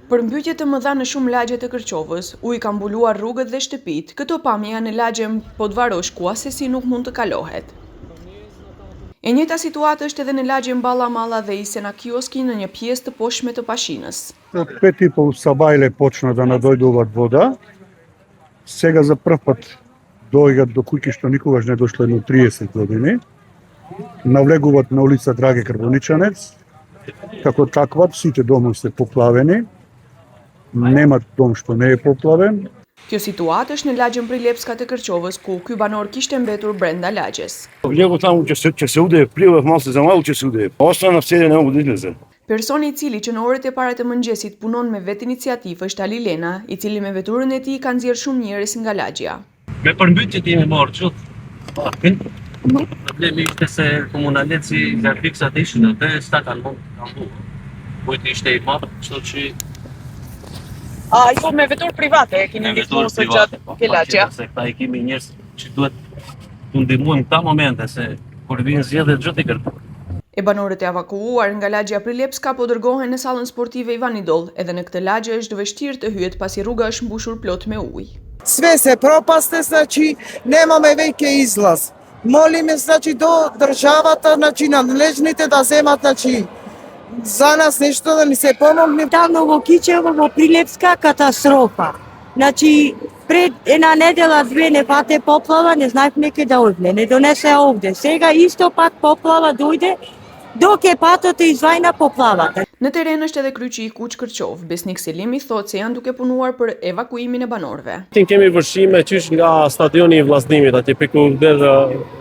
Për mbytje të mëdha në shumë lagje të Kërqovës, uji ka mbuluar rrugët dhe shtëpitë, këto pamje janë në lagjen Podvarosh ku asesi nuk mund të kalohet. E njëjta situatë është edhe në lagjen Balla Malla dhe Isena Kioski në një pjesë të poshtme të Pashinës. Od 5:30 sabajle почна да надојдуваат вода. Сега за прв пат доаѓаат до куќи што никогаш не дошле на 30 години. Навлегуваат на улица Драге Карбоничанец. Како таква, сите домови се поплавени. Нема дом што не е поплавен. Kjo situatë është në lagjen Prilepska të Kërqovës, ku ky banor kishte mbetur brenda lagjes. Влjego там че се уде прилив мал се замал че се уде. Остана в селе не mogu da izlaze. Personi i cili që në orët e para të mëngjesit punon me vetë iniciativë është Ali Lena, i cili me veturën e tij ka nxjerrë shumë njerëz nga lagja. Me përmbytjet jemi marrë qëtë parkin. Problemi ishte se komunaleci nga fiksat ishin atë, s'ta kanë mund të kambu. Kujt ishte i marrë, kështu që... Jo me vetur private e keni ndihmuar së gjatë ke lagja. Se këta i kemi njerëz që duhet të ndihmojmë këta momente, se kur vinë zgjedhjet gjë i kërkojnë. E banorët e evakuuar nga lagja Prilepska po dërgohen në sallën sportive Ivan Idol, edhe në këtë lagje është vështirë të hyet pasi rruga është mbushur plot me ujë. Sve se пропасте, значи немаме веќе излаз. Молиме, значи до државата, значи надлежните да земат, значи за нас нешто да ни се помогне. Давно во Кичево, во Прилепска катастрофа. Значи пред една недела, две не пате поплава, не знаевме ке да одне, не донесе овде. Сега исто пак поплава дојде, dok e patët e izvajna poplavat. Në teren është edhe kryqi i Kuq Kërqov. Besnik Selimi thotë se janë duke punuar për evakuimin e banorëve. Kemi vërshime qysh nga stadioni i Vllaznimit, atje priku der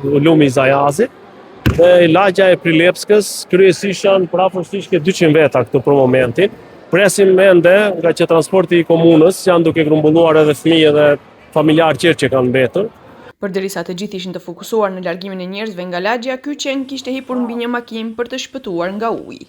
lumi i Zajazit. Dhe lagja e Prilepskës kryesisht janë prafërsisht ke 200 veta këtu për momentin. Presim ende nga që transporti i komunës janë duke grumbulluar edhe fëmijë dhe familjar tjerë që kanë mbetur. Përderisa të gjithë ishin të fokusuar në largimin e njerëzve nga lagja, ky qen kishte hipur mbi një makinë për të shpëtuar nga uji.